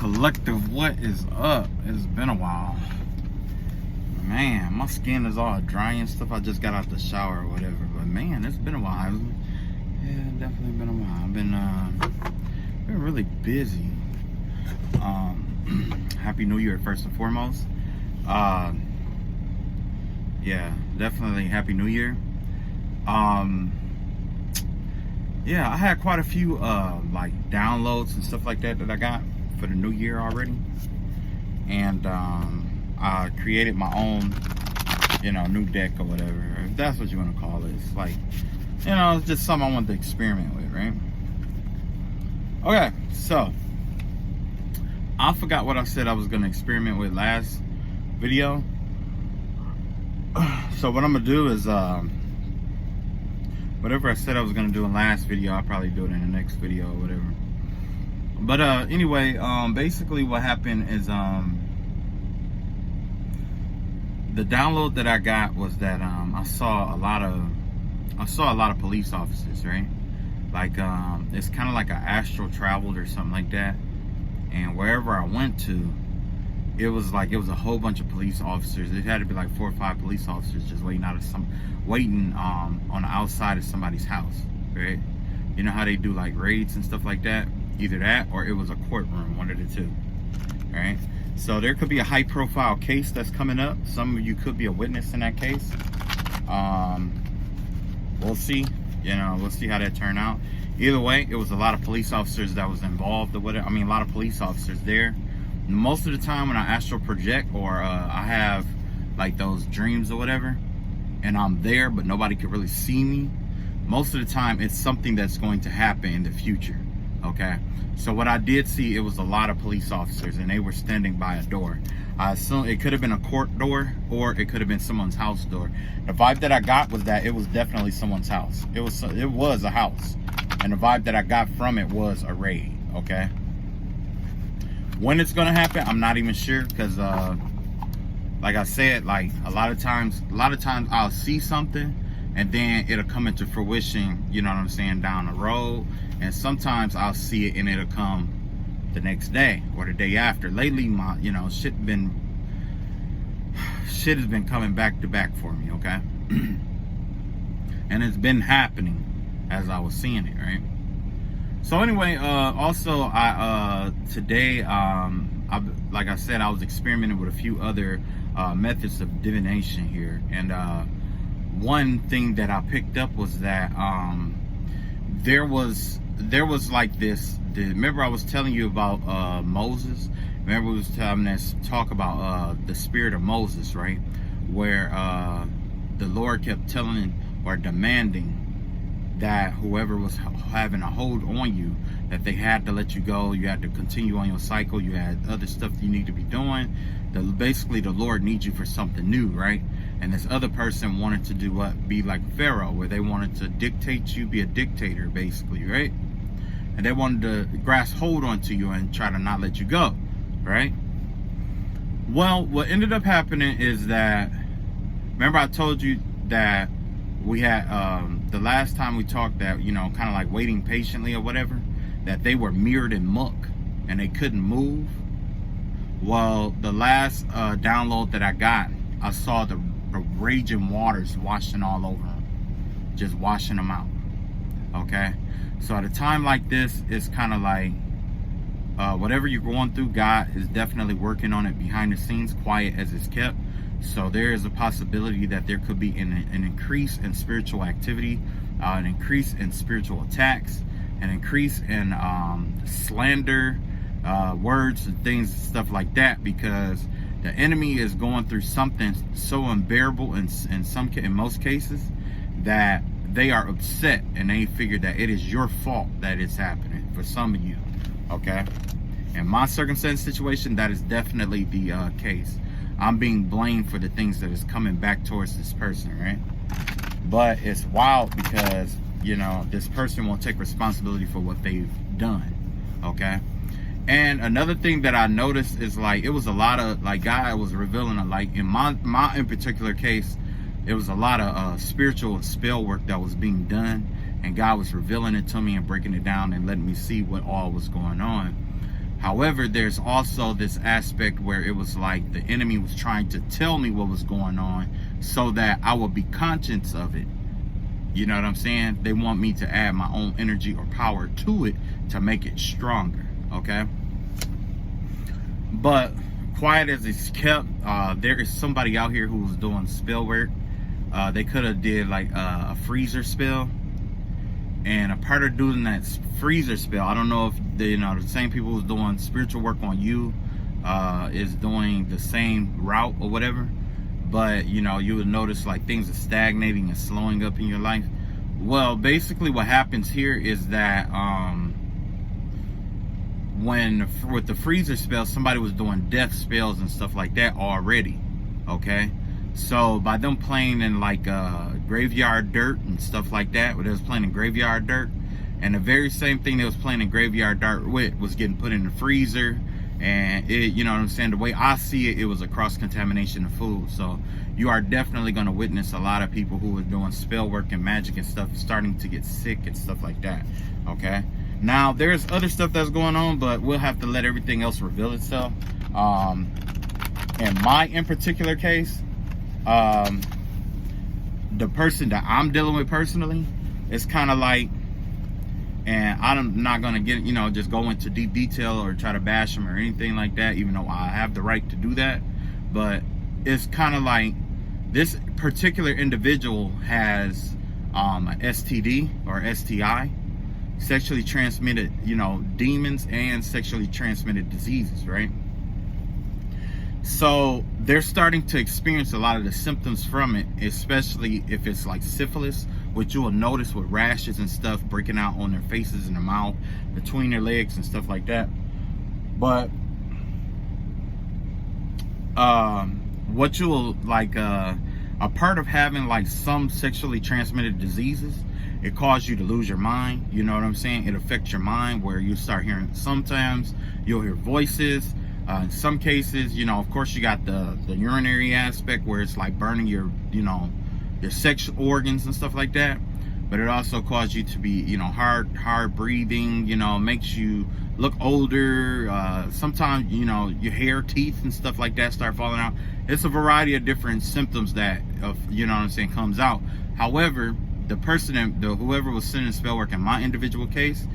Collective, what is up? It's been a while. Man, my skin is all dry and stuff. I just got out the shower or whatever. But man, it's been a while. Yeah, definitely been a while. I've been really busy. Happy New Year first and foremost. Yeah, definitely Happy New Year. Yeah, I had quite a few like downloads and stuff like that I got for the new year already, and I created my own, new deck or whatever, if that's what you want to call it. It's like, it's just something I wanted to experiment with, right? Okay, so I forgot what I said I was going to experiment with last video. So what I'm gonna do is whatever I said I was gonna do in last video, I'll probably do it in the next video or whatever. But anyway, basically what happened is the download that I got was that I saw a lot of police officers, right? Like it's kind of like an astral traveled or something like that. And wherever I went to, it was a whole bunch of police officers. It had to be like 4 or 5 police officers just waiting on the outside of somebody's house, right? You know how they do like raids and stuff like that? Either that or it was a courtroom, one of the two, right? So there could be a high profile case that's coming up. Some of you could be a witness in that case. We'll see, we'll see how that turned out. Either way, it was a lot of police officers that was involved or whatever. I mean, a lot of police officers there. Most of the time when I astral project or I have like those dreams or whatever, and I'm there but nobody can really see me, most of the time it's something that's going to happen in the future, okay? So what I did see, it was a lot of police officers and they were standing by a door. I assume it could have been a court door or it could have been someone's house door. The vibe that I got was that it was definitely someone's house. It was a house, and the vibe that I got from it was a raid, okay? When it's gonna happen, I'm not even sure, because like I said, like a lot of times I'll see something and then it'll come into fruition, you know what I'm saying, down the road. And sometimes I'll see it and it'll come the next day or the day after. Lately, my shit has been coming back to back for me, okay? And it's been happening as I was seeing it, right? So anyway, also today, like I said, I was experimenting with a few other methods of divination here, and one thing that I picked up was that there was like this. Remember I was telling you about Moses? Remember we was having this talk about the spirit of Moses, right? Where the Lord kept telling or demanding that whoever was having a hold on you, that they had to let you go. You had to continue on your cycle. You had other stuff you need to be doing. Basically, the Lord needs you for something new, right? And this other person wanted to do what? Be like Pharaoh, where they wanted to dictate you, be a dictator, basically, right? And they wanted to grasp hold onto you and try to not let you go, right? Well, what ended up happening is that, remember I told you that we had the last time we talked that, kind of like waiting patiently or whatever, that they were mirrored in muck and they couldn't move. Well, the last download that I got, I saw the raging waters washing all over them, just washing them out, okay? So at a time like this, it's kind of like whatever you're going through, God is definitely working on it behind the scenes, quiet as it's kept. So there is a possibility that there could be an increase in spiritual activity, an increase in spiritual attacks, an increase in slander, words and things, stuff like that, because the enemy is going through something so unbearable in most cases that they are upset and they figure that it is your fault that it's happening for some of you, okay? In my circumstance situation, that is definitely the case. I'm being blamed for the things that is coming back towards this person, right? But it's wild because, this person won't take responsibility for what they've done, okay? And another thing that I noticed is like, it was a lot of, like, God was revealing, like in my in particular case, it was a lot of spiritual spell work that was being done, and God was revealing it to me and breaking it down and letting me see what all was going on. However, there's also this aspect where it was like the enemy was trying to tell me what was going on so that I would be conscious of it. You know what I'm saying? They want me to add my own energy or power to it to make it stronger, okay? But quiet as it's kept, there is somebody out here who's doing spell work. They could have did like a freezer spell. And a part of doing that freezer spell, I don't know if the same people who's doing spiritual work on you is doing the same route or whatever. But you would notice like things are stagnating and slowing up in your life. Well, basically what happens here is that with the freezer spell, somebody was doing death spells and stuff like that already. Okay, so by them playing in like graveyard dirt and stuff like that, where they was playing in graveyard dirt, and the very same thing they was playing in graveyard dirt with was getting put in the freezer. And it, you know what I'm saying, the way I see it, it was a cross-contamination of food. So you are definitely going to witness a lot of people who are doing spell work and magic and stuff starting to get sick and stuff like that. Okay, now there's other stuff that's going on, but we'll have to let everything else reveal itself. In my particular case, the person that I'm dealing with personally, it's kind of like, and I'm not going to get, just go into deep detail or try to bash them or anything like that, even though I have the right to do that. But it's kind of like this particular individual has an STD or STI, sexually transmitted, demons and sexually transmitted diseases, right? So they're starting to experience a lot of the symptoms from it, especially if it's like syphilis, which you will notice with rashes and stuff breaking out on their faces and their mouth, between their legs and stuff like that. But what you will like, a part of having like some sexually transmitted diseases, it causes you to lose your mind. You know what I'm saying? It affects your mind where you start hearing, sometimes you'll hear voices. In some cases, of course you got the urinary aspect where it's like burning your, your sexual organs and stuff like that. But it also causes you to be, hard breathing, makes you look older. Sometimes, your hair, teeth and stuff like that start falling out. It's a variety of different symptoms that, comes out. However, the person, whoever was sending spell work in my individual case,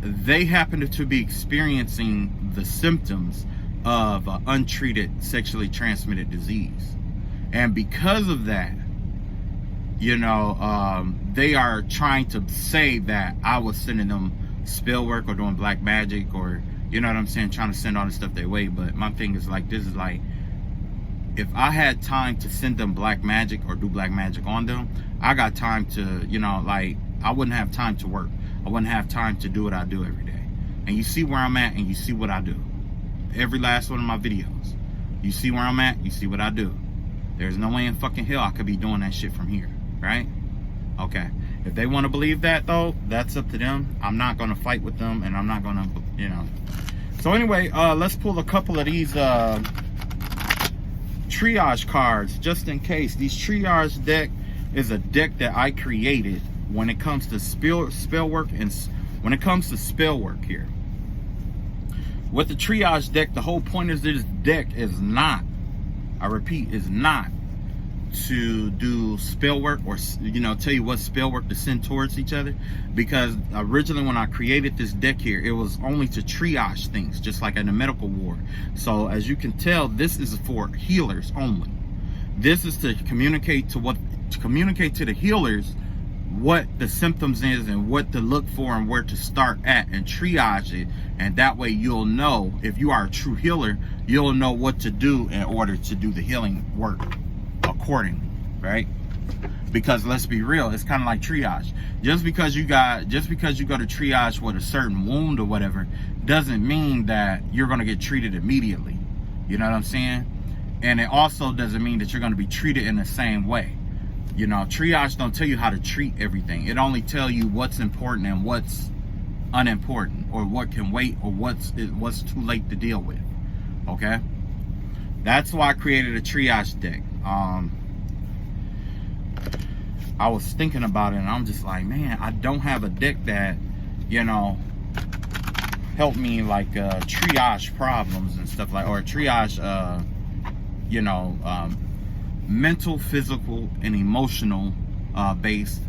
they happened to be experiencing the symptoms of untreated sexually transmitted disease. And because of that, they are trying to say that I was sending them spell work or doing black magic or, trying to send all this stuff their way. But my thing is like, this is like, if I had time to send them black magic or do black magic on them, I got time to, I wouldn't have time to work. I wouldn't have time to do what I do every day. And you see where I'm at and you see what I do. Every last one of my videos. You see where I'm at, you see what I do. There's no way in fucking hell I could be doing that shit from here, right? Okay. If they want to believe that though, that's up to them. I'm not going to fight with them and I'm not going to, So anyway, let's pull a couple of these triage cards just in case. These triage deck is a deck that I created when it comes to spell work and when it comes to spell work here. With the triage deck, the whole point of this deck is not, I repeat, is not to do spell work or tell you what spell work to send towards each other, because originally when I created this deck here, it was only to triage things, just like in a medical ward. So as you can tell, this is for healers only. This is to communicate to the healers what the symptoms is and what to look for and where to start at and triage it. And that way you'll know, if you are a true healer, you'll know what to do in order to do the healing work accordingly, right? Because let's be real, it's kind of like triage. Just because you go to triage with a certain wound or whatever doesn't mean that you're going to get treated immediately. You know what I'm saying? And it also doesn't mean that you're going to be treated in the same way. Triage don't tell you how to treat everything. It only tell you what's important and what's unimportant, or what can wait, or what's too late to deal with. Okay, that's why I created a triage deck. I was thinking about it and I'm just like, man, I don't have a deck that, help me like triage problems and stuff like, or triage you know, mental, physical, and emotional based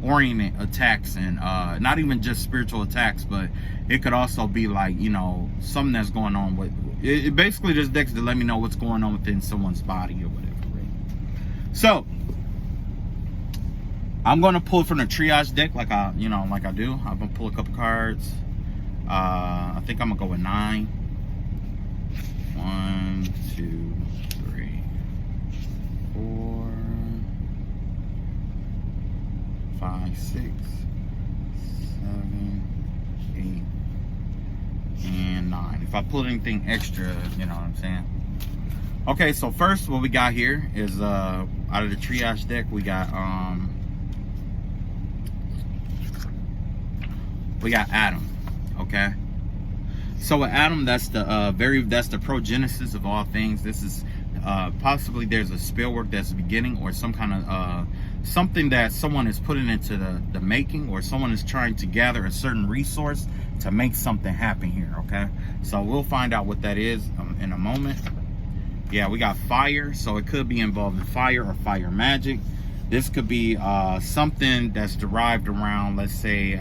oriented attacks, and not even just spiritual attacks, but it could also be like, you know, something that's going on with it. Basically, this deck's to let me know what's going on within someone's body or whatever, right? So I'm gonna pull from the triage deck like I do. I'm gonna pull a couple cards. I think I'm gonna go with 9. 1, 2, 3, 4, 5, 6, 7, 8, and 9. If I pull anything extra, you know what I'm saying? Okay, so first what we got here is out of the triage deck, we got Adam. Okay, so with Adam, that's the that's the progenesis of all things. This is possibly there's a spellwork that's beginning, or some kind of something that someone is putting into the making, or someone is trying to gather a certain resource to make something happen here. Okay, so we'll find out what that is in a moment. Yeah, we got fire, so it could be involving fire or fire magic. This could be something that's derived around, let's say,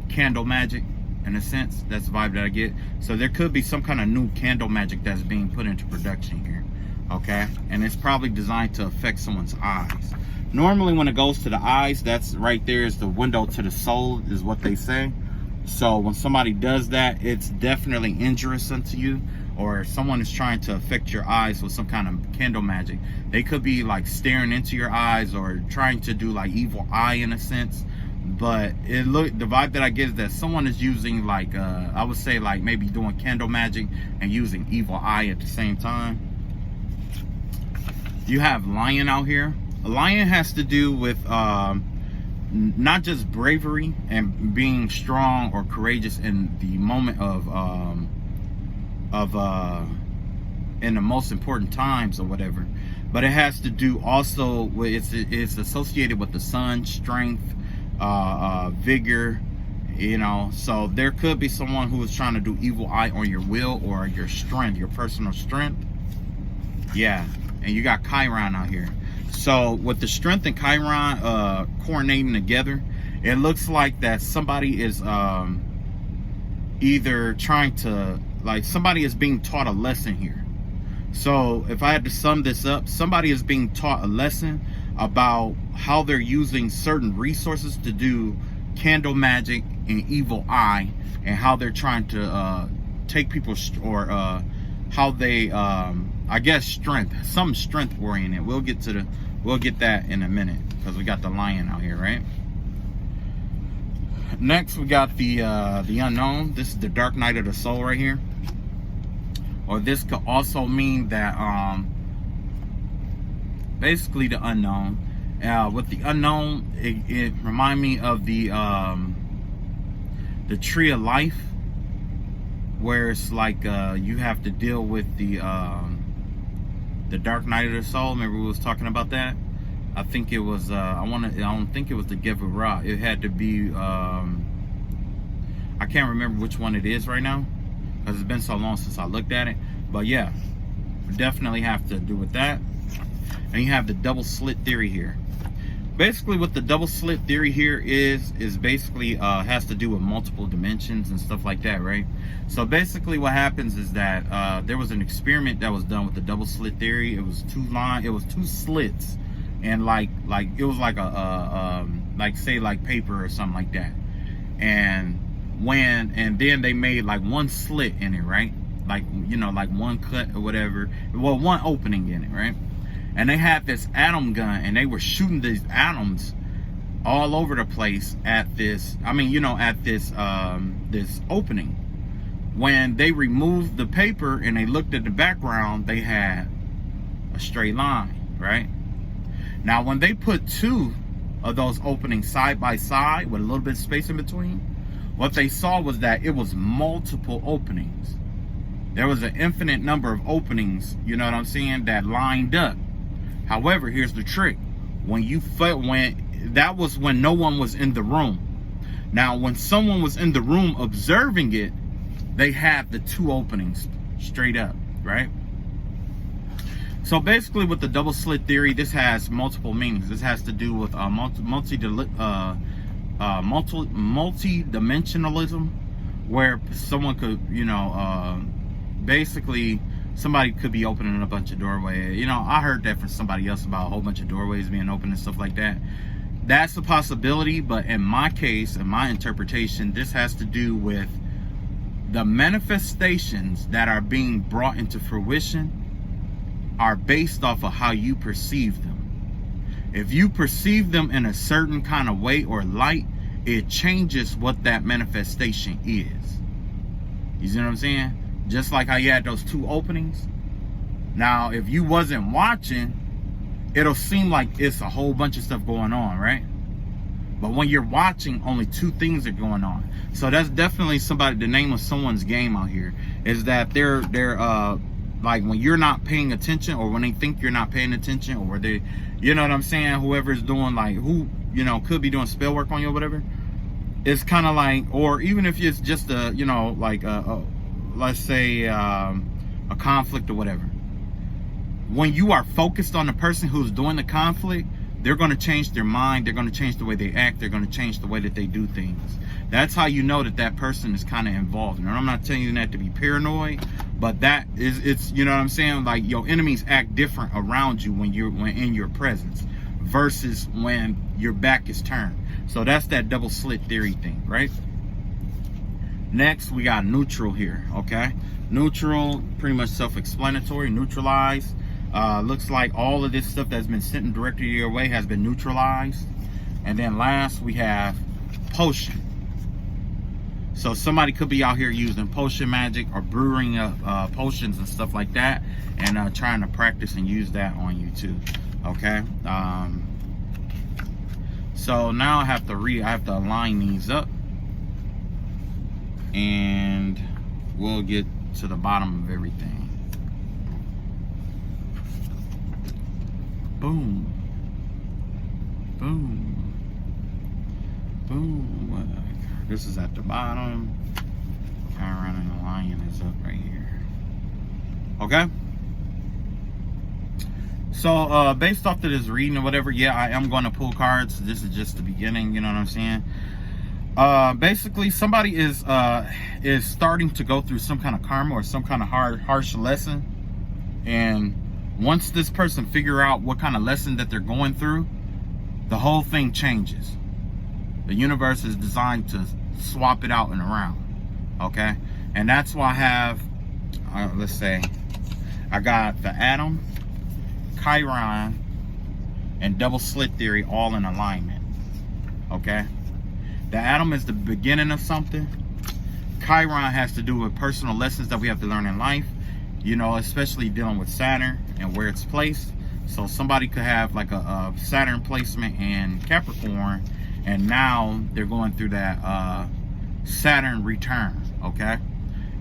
candle magic, in a sense. That's the vibe that I get. So there could be some kind of new candle magic that's being put into production here. Okay, and it's probably designed to affect someone's eyes. Normally when it goes to the eyes, that's right there is the window to the soul, is what they say. So when somebody does that, it's definitely injurious unto you, or someone is trying to affect your eyes with some kind of candle magic. They could be like staring into your eyes, or trying to do like evil eye in a sense. But the vibe that I get is that someone is using like I would say like maybe doing candle magic and using evil eye at the same time. You have lion out here. A lion has to do with not just bravery and being strong or courageous in the moment of in the most important times or whatever, but it has to do also with it's associated with the sun, strength, vigor, you know. So there could be someone who is trying to do evil eye on your will or your strength, your personal strength. Yeah, and you got Chiron out here. So with the strength and Chiron coordinating together, it looks like that somebody is either trying to, like, somebody is being taught a lesson here. So if I had to sum this up, somebody is being taught a lesson about how they're using certain resources to do candle magic and evil eye, and how they're trying to take people, or how they I guess some strength oriented. We'll get that in a minute, because we got the lion out here, right? Next we got the unknown. This is the dark night of the soul right here. Or this could also mean that basically the unknown. With the unknown, it remind me of the tree of life, where it's like you have to deal with the dark night of the soul. Remember we was talking about that? I think it was I don't think it was the Gevurah. It had to be I can't remember which one it is right now, because it's been so long since I looked at it. But yeah, we definitely have to do with that. And you have the double slit theory here. Basically what the double slit theory here is basically has to do with multiple dimensions and stuff like that, right? So basically what happens is that there was an experiment that was done with the double slit theory. It was two slits, and like it was like like say like paper or something like that. And then they made like one slit in it, right? Like, you know, like one cut or whatever. Well, one opening in it, right? And they had this atom gun, and they were shooting these atoms all over the place at this, this opening. When they removed the paper and they looked at the background, they had a straight line, right? Now, when they put two of those openings side by side with a little bit of space in between, what they saw was that it was multiple openings. There was an infinite number of openings, you know what I'm saying, that lined up. However, here's the trick. That was when no one was in the room. Now, when someone was in the room observing it, they have the 2 openings straight up, right? So basically with the double slit theory, this has multiple meanings. This has to do with multi-dimensionalism, where someone could, you know, basically somebody could be opening a bunch of doorways. You know, I heard that from somebody else about a whole bunch of doorways being open and stuff like that. That's a possibility, but in my case, in my interpretation, this has to do with the manifestations that are being brought into fruition are based off of how you perceive them. If you perceive them in a certain kind of way or light, it changes what that manifestation is. You see what I'm saying? Just like how you had those 2 openings. Now, if you wasn't watching, it'll seem like it's a whole bunch of stuff going on, right? But when you're watching, only 2 things are going on. So that's definitely the name of someone's game out here, is that they're like, when you're not paying attention, or when they think you're not paying attention, or they, you know what I'm saying, whoever's doing, like, who, you know, could be doing spell work on you or whatever, it's kind of like, or even if it's just a, you know, like let's say a conflict or whatever, when you are focused on the person who's doing the conflict, they're going to change their mind, they're going to change the way they act, they're going to change the way that they do things. That's how you know that that person is kind of involved. And I'm not telling you that to be paranoid, but that is, it's, you know what I'm saying, like, your enemies act different around you when in your presence versus when your back is turned. So that's that double slit theory thing, right? Next, we got neutral here, okay? Neutral, pretty much self-explanatory. Neutralize. Looks like all of this stuff that's been sent directly your way has been neutralized. And then last, we have potion. So somebody could be out here using potion magic or brewing up potions and stuff like that, and trying to practice and use that on you too. Okay. So now I have to align these up, and we'll get to the bottom of everything. Boom. Boom. Boom. This is at the bottom. Chiron and the lion is up right here. Okay. So based off of this reading or whatever, yeah, I am going to pull cards. This is just the beginning, you know what I'm saying? Basically, somebody is starting to go through some kind of karma or some kind of harsh lesson, and once this person figure out what kind of lesson that they're going through, the whole thing changes. The universe is designed to swap it out and around, okay? And that's why I have, let's say, I got the Atom, Chiron, and double slit theory all in alignment, okay? The Atom is the beginning of something. Chiron has to do with personal lessons that we have to learn in life, you know, especially dealing with Saturn and where it's placed. So somebody could have like a Saturn placement in Capricorn, and now they're going through that Saturn return, okay?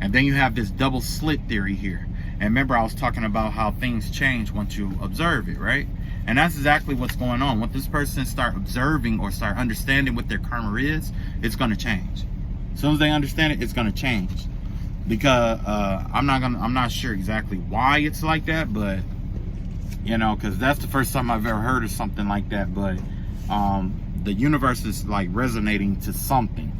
And then you have this double slit theory here. And remember, I was talking about how things change once you observe it, right? And that's exactly what's going on. When this person start observing or start understanding what their karma is, it's going to change. As soon as they understand it, it's going to change. Because I'm not sure exactly why it's like that, but you know, because that's the first time I've ever heard of something like that. But the universe is like resonating to something.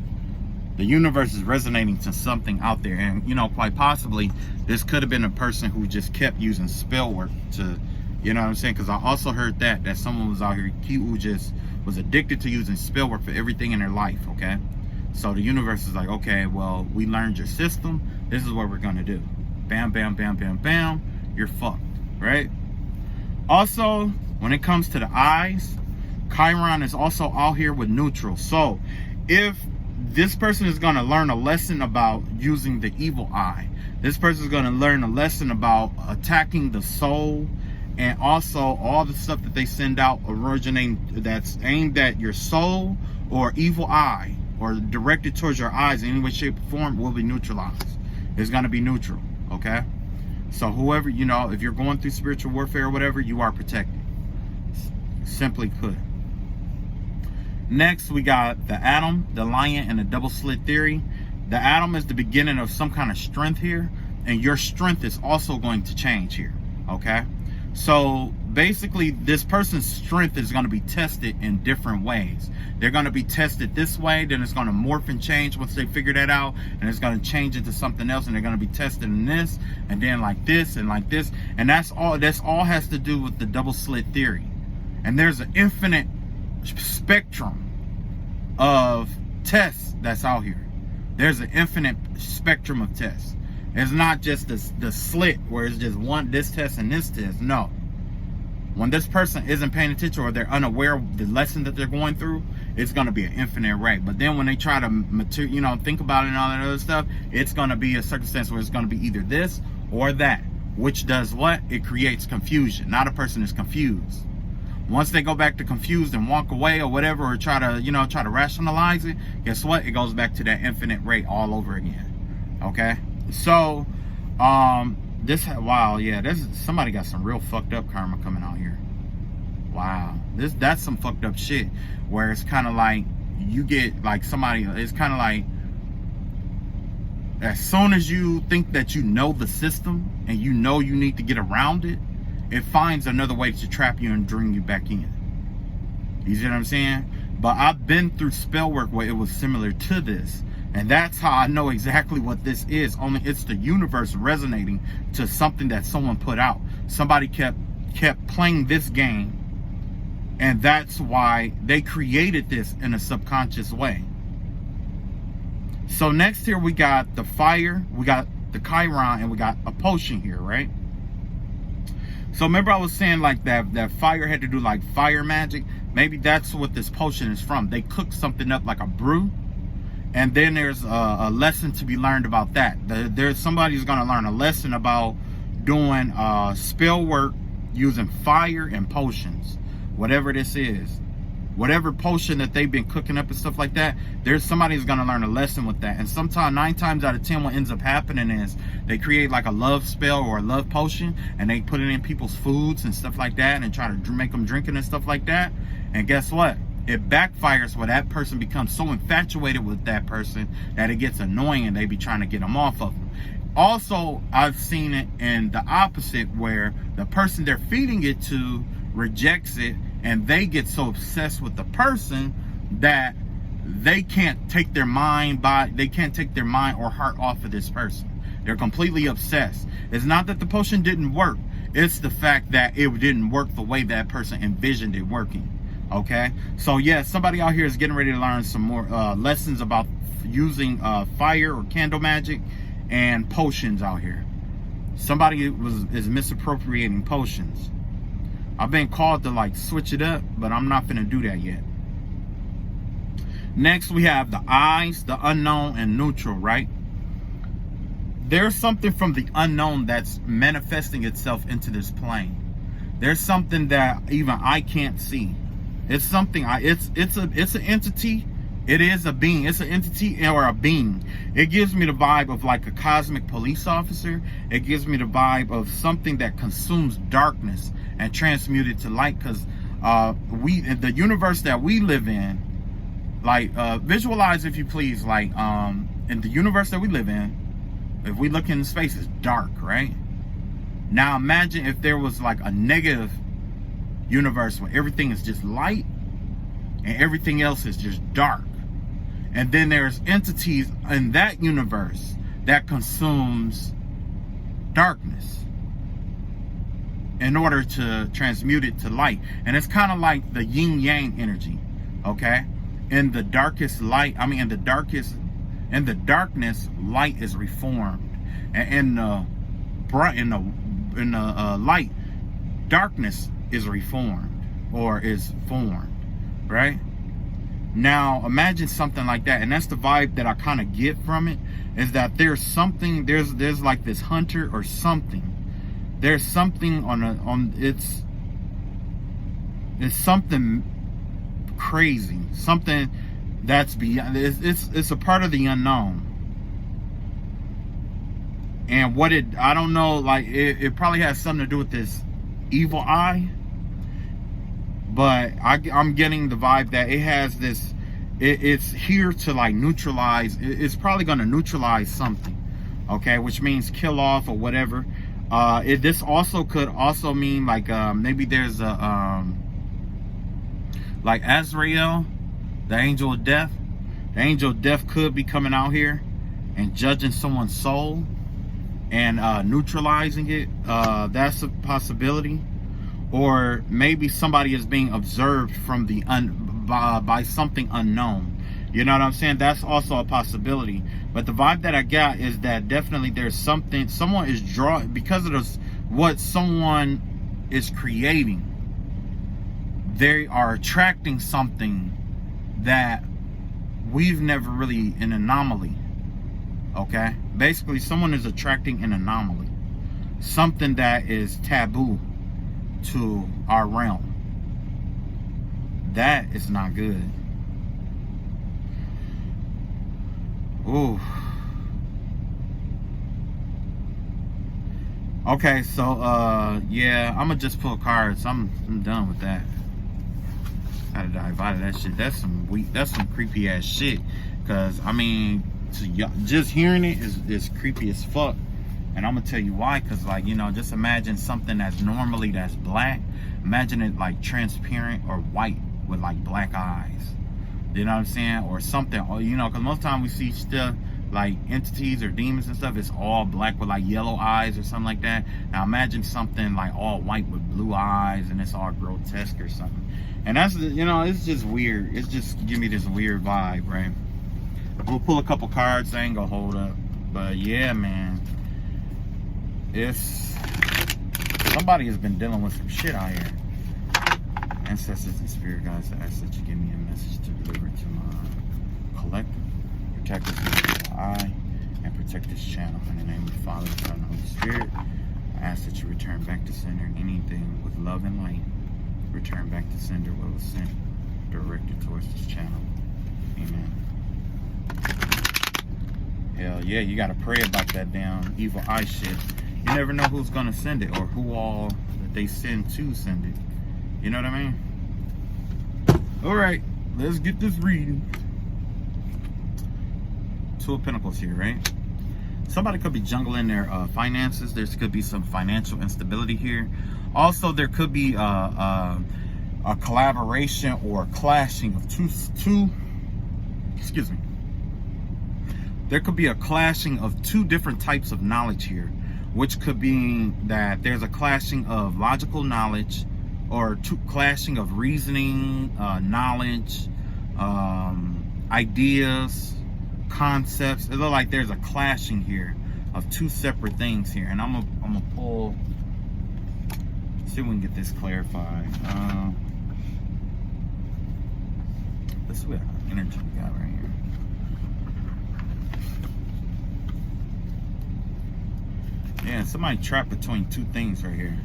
The universe is resonating to something out there, and you know, quite possibly this could have been a person who just kept using spell work to, you know what I'm saying? Because I also heard that someone was out here who just was addicted to using spell work for everything in their life, okay? So the universe is like, okay, well, we learned your system. This is what we're gonna do. Bam, bam, bam, bam, bam. You're fucked, right? Also, when it comes to the eyes, Chiron is also out here with neutral. So if this person is gonna learn a lesson about using the evil eye, this person is gonna learn a lesson about attacking the soul, and also all the stuff that they send out originating that's aimed at your soul or evil eye, or directed towards your eyes in any way, shape, or form, will be neutralized. It's going to be neutral, okay? So whoever, you know, if you're going through spiritual warfare or whatever, you are protected. Simply put. Next, we got the Atom, the Lion, and the double slit theory. The atom is the beginning of some kind of strength here, and your strength is also going to change here, okay? So basically, this person's strength is going to be tested in different ways. They're going to be tested this way, then it's going to morph and change once they figure that out, and it's going to change into something else, and they're going to be tested in this, and then like this, and like this, and that's all has to do with the double slit theory. And there's an infinite spectrum of tests that's out here. There's an infinite spectrum of tests. It's not just the slit where it's just this test and this test. No. When this person isn't paying attention or they're unaware of the lesson that they're going through, it's going to be an infinite array. But then when they try to think about it and all that other stuff, it's going to be a circumstance where it's going to be either this or that, which does what? It creates confusion. Now the person is confused. Once they go back to confused and walk away or whatever, or try to rationalize it, guess what? It goes back to that infinite rate all over again. Okay? So, somebody got some real fucked up karma coming out here. Wow. That's some fucked up shit, where it's kind of like, you get like somebody, it's kind of like, as soon as you think that you know the system and you know you need to get around it, it finds another way to trap you and bring you back in. You see what I'm saying? But I've been through spell work where it was similar to this. And that's how I know exactly what this is. Only it's the universe resonating to something that someone put out. Somebody kept playing this game. And that's why they created this in a subconscious way. So next here we got the fire, we got the Chiron, and we got a potion here, right? So remember I was saying like that fire had to do like fire magic. Maybe that's what this potion is from. They cook something up like a brew. And then there's a lesson to be learned about that. There's somebody who's going to learn a lesson about doing spell work using fire and potions. Whatever this is. Whatever potion that they've been cooking up and stuff like that, there's somebody who's going to learn a lesson with that. And sometimes 9 times out of 10 what ends up happening is they create like a love spell or a love potion, and they put it in people's foods and stuff like that, and try to make them drink it and stuff like that. And guess what? It backfires where that person becomes so infatuated with that person that it gets annoying and they be trying to get them off of them. Also, I've seen it in the opposite, where the person they're feeding it to rejects it, and they get so obsessed with the person that they can't take their mind or heart off of this person. They're completely obsessed. It's not that the potion didn't work. It's the fact that it didn't work the way that person envisioned it working. Okay? So yeah, somebody out here is getting ready to learn some more lessons about using fire or candle magic and potions out here. Somebody is misappropriating potions. I've been called to like switch it up, but I'm not gonna do that yet. Next we have the eyes, the unknown, and neutral, right? There's something from the unknown that's manifesting itself into this plane. There's something that even I can't see. It's something, it's an entity. It is a being. It's an entity or a being. It gives me the vibe of like a cosmic police officer. It gives me the vibe of something that consumes darkness and transmute it to light. Because the universe that we live in, like visualize, if you please, like in the universe that we live in, if we look in space, it's dark, right? Now imagine if there was like a negative universe where everything is just light and everything else is just dark. And then there's entities in that universe that consumes darkness in order to transmute it to light. And it's kind of like the yin yang energy, okay? In the darkest light, in the darkness, light is reformed. And in the light, darkness is reformed or is formed, right? Now imagine something like that, and that's the vibe that I kind of get from it, is that there's something, there's like this hunter or something. There's something it's something crazy, something that's beyond, it's a part of the unknown. And I don't know, like it probably has something to do with this evil eye. But I'm getting the vibe that it has this it's here to like neutralize. It's probably going to neutralize something, okay, which means kill off or whatever. This also could also mean like maybe there's a like Azrael, the angel of death. The angel of death could be coming out here and judging someone's soul and neutralizing it. That's a possibility. Or maybe somebody is being observed from the by something unknown. You know what I'm saying? That's also a possibility. But the vibe that I got is that definitely there's something, someone is drawing, because of this, what someone is creating, they are attracting something that we've never really, an anomaly. Okay? Basically, someone is attracting an anomaly. Something that is taboo to our realm. That is not good. Ooh. Okay, so yeah, I'm gonna just pull cards. I'm done with that. Gotta dive out of that shit. That's some weak, that's some creepy ass shit. Cause I mean, just hearing it is creepy as fuck. And I'm gonna tell you why. Cause like, you know, just imagine something that's normally that's black. Imagine it like transparent or white with like black eyes. You know what I'm saying? Or something, or, you know, because most time we see stuff like entities or demons and stuff, it's all black with like yellow eyes or something like that. Now imagine something like all white with blue eyes and it's all grotesque or something. And that's, you know, it's just weird. It's just give me this weird vibe, right? We'll pull a couple cards. I ain't gonna hold up. But yeah, man. It's, somebody has been dealing with some shit out here. Ancestors and spirit guides, I ask that you give me a message to deliver to my collective. Protect this with my eye and protect this channel. In the name of the Father, the Son, and the Holy Spirit, I ask that you return back to sender anything with love and light. Return back to sender what was sent, directed towards this channel. Amen. Hell yeah, you gotta pray about that damn evil eye shit. You never know who's gonna send it or who all that they send to send it. You know what I mean? All right, let's get this reading. Two of Pentacles here, right? Somebody could be jungling their finances. There could be some financial instability here. Also, there could be a collaboration or clashing of two. Excuse me. There could be a clashing of two different types of knowledge here, which could be that there's a clashing of logical knowledge, or clashing of reasoning, knowledge, ideas, concepts. It looks like there's a clashing here of two separate things here. And I'm gonna pull, see if we can get this clarified. Let's see what energy we got right here. Yeah, somebody trapped between two things right here.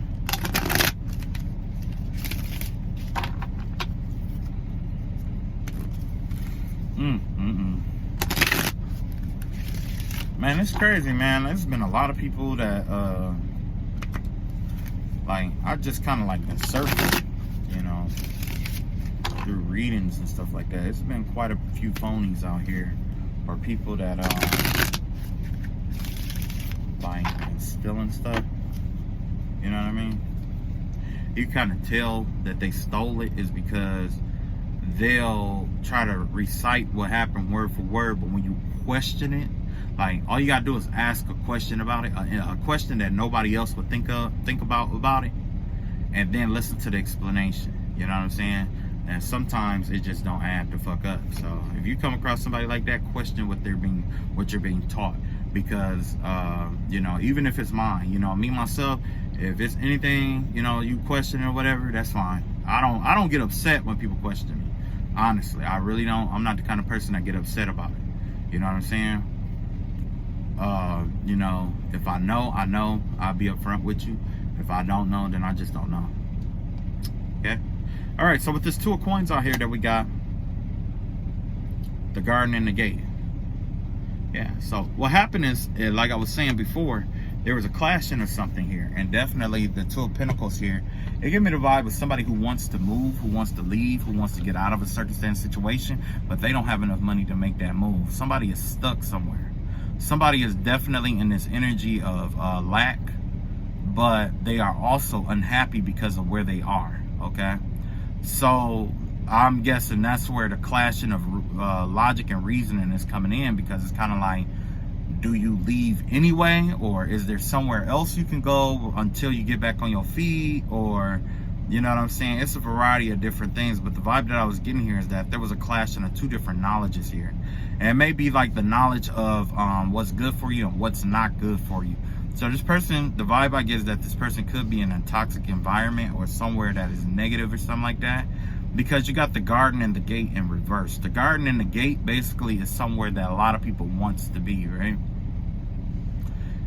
Man, it's crazy, man. There's been a lot of people that like, I just kind of like been surfing, you know, through readings and stuff like that. It's been quite a few phonies out here, or people that like stealing stuff. You know what I mean? You kind of tell that they stole it is because they'll try to recite what happened word for word, but when you question it, like, all you gotta do is ask a question about it, a question that nobody else would think about it, and then listen to the explanation. You know what I'm saying? And sometimes it just don't add the fuck up. So if you come across somebody like that, question what you're being taught, because you know, even if it's mine, you know, me myself, if it's anything, you know, you question or whatever, that's fine. I don't get upset when people question me. Honestly, I really don't. I'm not the kind of person that get upset about it. You know what I'm saying? You know, if I know, I know. I'll be upfront with you. If I don't know, then I just don't know. Okay? All right, so with this two of coins out here that we got, the garden and the gate. Yeah, so what happened is, like I was saying before, there was a clashing of something here. And definitely the Two of Pentacles here, it gave me the vibe of somebody who wants to move, who wants to leave, who wants to get out of a circumstance situation, but they don't have enough money to make that move. Somebody is stuck somewhere. Somebody is definitely in this energy of lack, but they are also unhappy because of where they are, okay? So I'm guessing that's where the clashing of logic and reasoning is coming in, because it's kind of like, do you leave anyway, or is there somewhere else you can go until you get back on your feet? Or, you know what I'm saying? It's a variety of different things, but the vibe that I was getting here is that there was a clashing of two different knowledges here. And it may be like the knowledge of what's good for you and what's not good for you. So this person, the vibe I get is that this person could be in a toxic environment or somewhere that is negative or something like that. Because you got the garden and the gate in reverse. The garden and the gate basically is somewhere that a lot of people wants to be, right?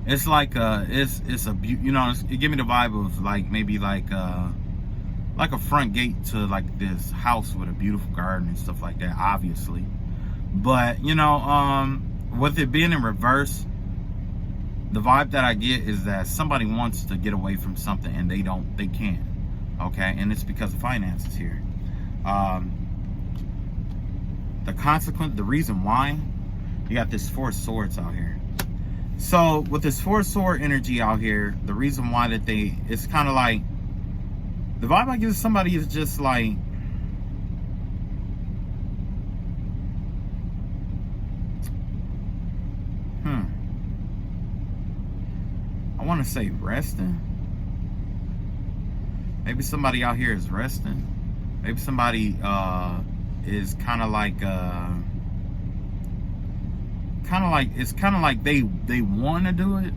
It's like it's a, you know, it give me the vibe of like maybe like a front gate to like this house with a beautiful garden and stuff like that, obviously. But you know, with it being in reverse, the vibe that I get is that somebody wants to get away from something and they can't. Okay, and it's because of finances here. The consequence, the reason why, you got this Four of Swords out here. So with this Four of Swords energy out here, the reason why that it's kind of like, the vibe I give somebody is just like, I want to say resting. Maybe somebody out here is resting. Maybe somebody is kind of like it's kind of like they want to do it,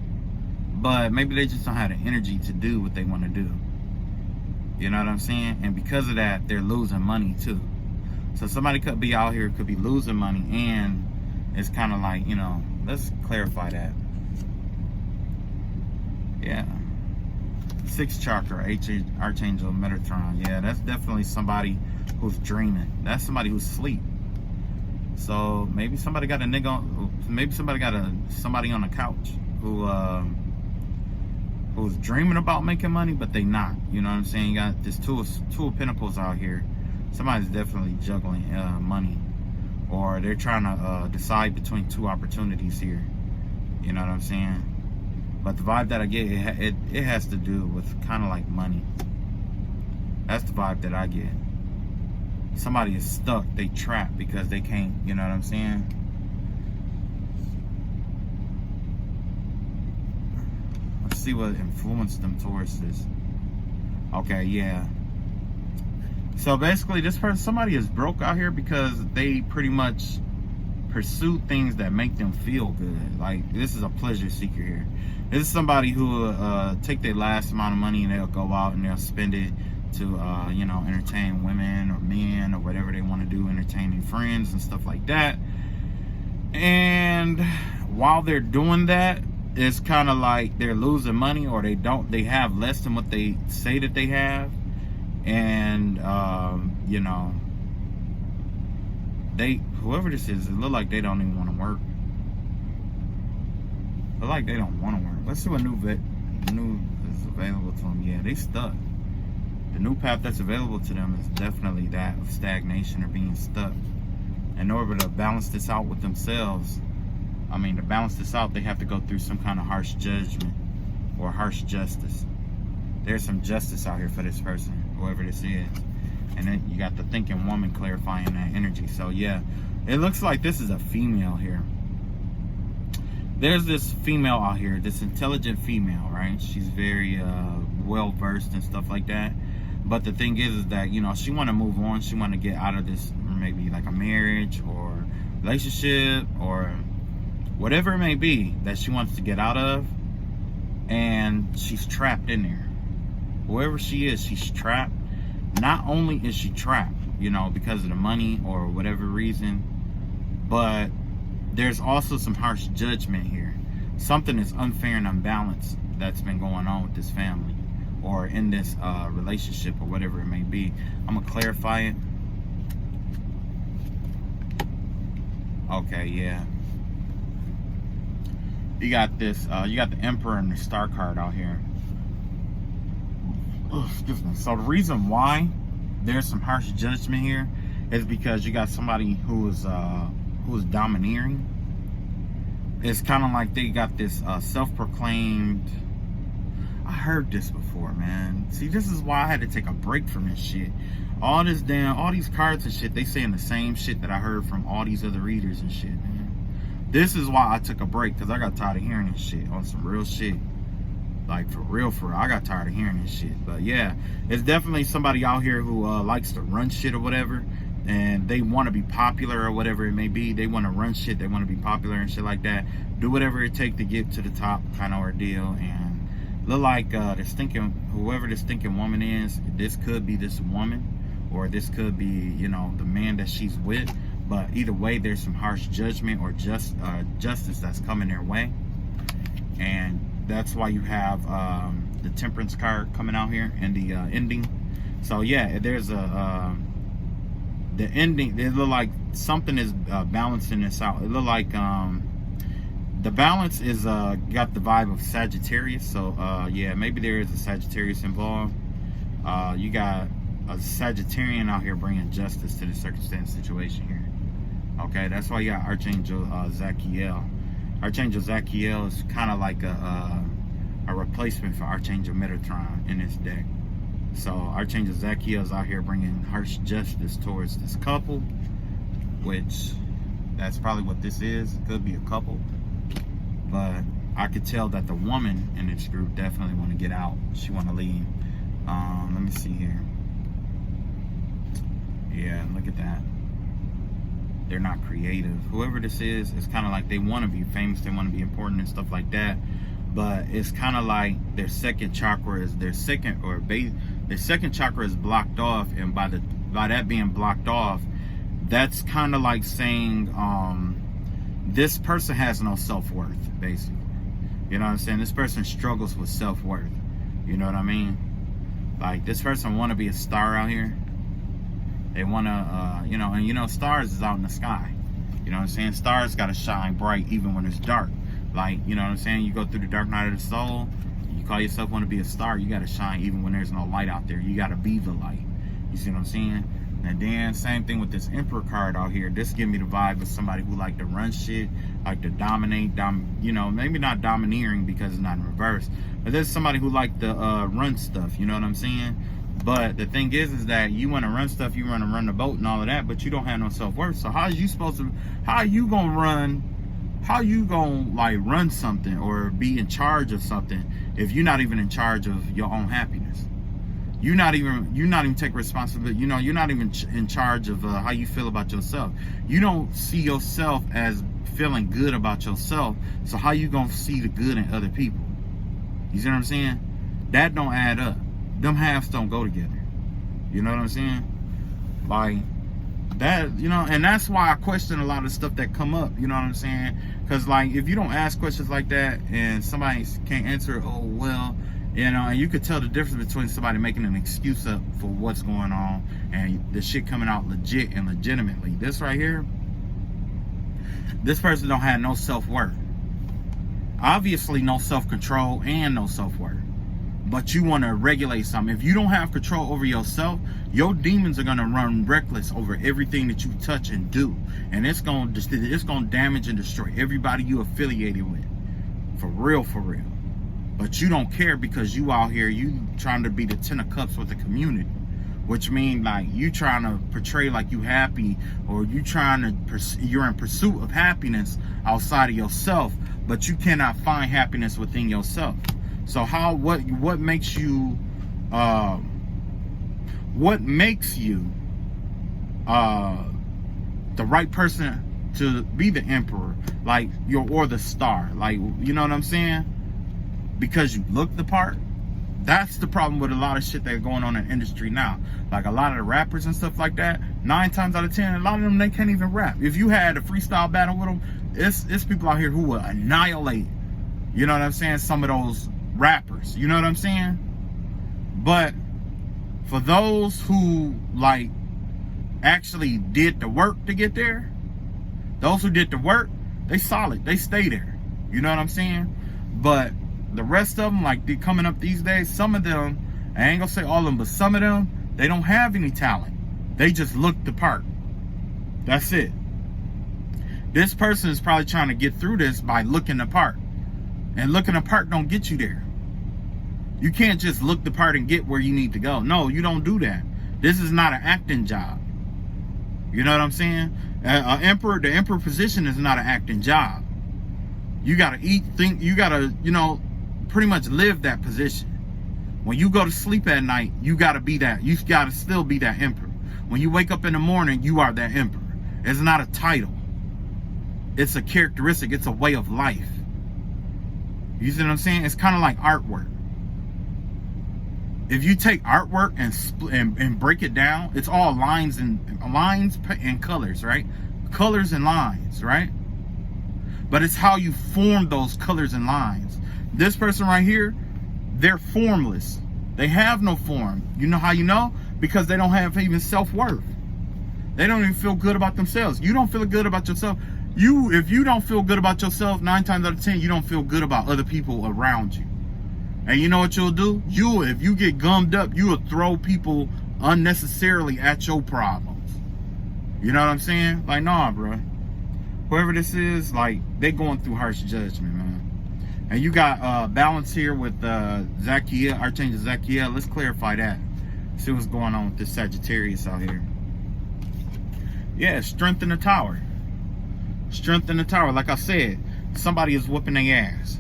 but maybe they just don't have the energy to do what they want to do. You know what I'm saying? And because of that, they're losing money too. So somebody could be out here, could be losing money, and it's kind of like, you know, let's clarify that. Yeah. Sixth chakra, Archangel Metatron. Yeah, that's definitely somebody who's dreaming. That's somebody who's asleep. So maybe somebody got a nigga on, maybe somebody got somebody on the couch who's dreaming about making money, but they not. You know what I'm saying? You got this two of Pentacles out here. Somebody's definitely juggling money, or they're trying to decide between two opportunities here. You know what I'm saying? But the vibe that I get, it has to do with kind of like money. That's the vibe that I get. Somebody is stuck, they trapped because they can't, you know what I'm saying? Let's see what influenced them towards this. Okay, yeah. So basically this person, somebody is broke out here because they pretty much pursue things that make them feel good. Like, this is a pleasure seeker here. This is somebody who will take their last amount of money and they'll go out and they'll spend it to, you know, entertain women or men or whatever they want to do, entertaining friends and stuff like that. And while they're doing that, it's kind of like they're losing money, or they have less than what they say that they have. And, you know, whoever this is, it look like they don't even want to work. Look like they don't want to work. Let's see what new is available to them. Yeah, they stuck. The new path that's available to them is definitely that of stagnation or being stuck. In order to balance this out with themselves, I mean, to balance this out, they have to go through some kind of harsh judgment or harsh justice. There's some justice out here for this person, whoever this is. And then you got the thinking woman clarifying that energy. So yeah, it looks like this is a female here. There's this female out here, this intelligent female, right? She's very well versed and stuff like that. But the thing is that, you know, she want to move on. She want to get out of this, maybe like a marriage or relationship or whatever it may be that she wants to get out of. And she's trapped in there. Whoever she is, she's trapped. Not only is she trapped, you know, because of the money or whatever reason, but there's also some harsh judgment here. Something is unfair and unbalanced that's been going on with this family or in this relationship or whatever it may be. I'm gonna clarify it. Okay, yeah. You got this, you got the Emperor and the Star card out here. Oh, excuse me. So the reason why there's some harsh judgment here is because you got somebody who is domineering. It's kind of like they got this self-proclaimed. I heard this before, man. See, this is why I had to take a break from this shit. All these cards and shit, they saying the same shit that I heard from all these other readers and shit, man. This is why I took a break, because I got tired of hearing this shit on some real shit. Like, for real. I got tired of hearing this shit. But yeah, it's definitely somebody out here who likes to run shit or whatever. And they want to be popular or whatever it may be. They want to run shit. They want to be popular and shit like that. Do whatever it takes to get to the top kind of ordeal. And look like whoever this thinking woman is, this could be this woman. Or this could be, you know, the man that she's with. But either way, there's some harsh judgment or justice that's coming their way. And that's why you have the Temperance card coming out here and the ending. So yeah, there's the ending. It look like something is balancing this out. It look like the balance is got the vibe of Sagittarius. So yeah, maybe there is a Sagittarius involved. You got a Sagittarian out here bringing justice to the circumstance situation here. Okay, that's why you got Archangel Zachiel. Archangel Zachiel is kind of like a replacement for Archangel Metatron in this deck. So Archangel Zachiel is out here bringing harsh justice towards this couple, which that's probably what this is. It could be a couple, but I could tell that the woman in this group definitely want to get out. She want to leave. Let me see here. Yeah, look at that. They're not creative. Whoever this is, it's kind of like they want to be famous, they want to be important and stuff like that. But it's kind of like their second chakra is their second chakra is blocked off, and by that being blocked off, that's kind of like saying this person has no self-worth, basically. You know what I'm saying? This person struggles with self-worth. You know what I mean? Like, this person want to be a star out here. They want to, you know, and you know, stars is out in the sky. You know what I'm saying? Stars got to shine bright even when it's dark. Like, you know what I'm saying? You go through the dark night of the soul, you call yourself want to be a star, you got to shine even when there's no light out there. You got to be the light. You see what I'm saying? And then same thing with this Emperor card out here. This give me the vibe of somebody who like to run shit, like to dominate, you know, maybe not domineering because it's not in reverse, but there's somebody who like to run stuff. You know what I'm saying? But the thing is that you want to run stuff, you want to run the boat and all of that, but you don't have no self-worth. So how are you gonna like run something or be in charge of something if you're not even in charge of your own happiness? You're not even take responsibility. You know, you're not even in charge of how you feel about yourself. You don't see yourself as feeling good about yourself. So how you gonna see the good in other people? You see what I'm saying? That don't add up. Them halves don't go together. You know what I'm saying? Like that, you know, and that's why I question a lot of stuff that come up. You know what I'm saying? Because like, if you don't ask questions like that and somebody can't answer, oh well, you know, and you could tell the difference between somebody making an excuse up for what's going on and the shit coming out legit and legitimately. This right here, this person don't have no self-worth. Obviously no self-control and no self-worth. But you want to regulate something. If you don't have control over yourself, your demons are going to run reckless over everything that you touch and do. And it's going to damage and destroy everybody you affiliated with. For real, for real. But you don't care because you out here, you trying to be the 10 of cups with the community. Which means like you trying to portray like you happy, or you're in pursuit of happiness outside of yourself, but you cannot find happiness within yourself. So what makes you the right person to be the Emperor, like or the star, like, you know what I'm saying? Because you look the part. That's the problem with a lot of shit that's going on in the industry now. Like a lot of the rappers and stuff like that, 9 times out of 10, a lot of them, they can't even rap. If you had a freestyle battle with them, it's people out here who will annihilate, you know what I'm saying, some of those rappers, you know what I'm saying? But for those who like actually did the work to get there, those who did the work, they solid, they stay there. You know what I'm saying? But the rest of them, like, they coming up these days, some of them, I ain't gonna say all of them, but some of them, they don't have any talent. They just look the part. That's it. This person is probably trying to get through this by looking the part. And looking the part don't get you there. You can't just look the part and get where you need to go. No, you don't do that. This is not an acting job. You know what I'm saying? The emperor position is not an acting job. You gotta eat, think, you gotta, you know, pretty much live that position. When you go to sleep at night, you gotta be that. You gotta still be that emperor. When you wake up in the morning, you are that emperor. It's not a title. It's a characteristic. It's a way of life. You see what I'm saying? It's kind of like artwork. If you take artwork and break it down, it's all lines and colors, right? Colors and lines, right? But it's how you form those colors and lines. This person right here, they're formless. They have no form. You know how you know? Because they don't have even self-worth. They don't even feel good about themselves. You don't feel good about yourself. If you don't feel good about yourself, 9 times out of 10, you don't feel good about other people around you. And you know what you'll do? If you get gummed up, you will throw people unnecessarily at your problems. You know what I'm saying? Like, nah, bro. Whoever this is, like, they going through harsh judgment, man. And you got balance here with Zachiel, Archangel Zachiel. Let's clarify that. See what's going on with this Sagittarius out here. Yeah, strength in the tower. Strength in the tower. Like I said, somebody is whooping their ass.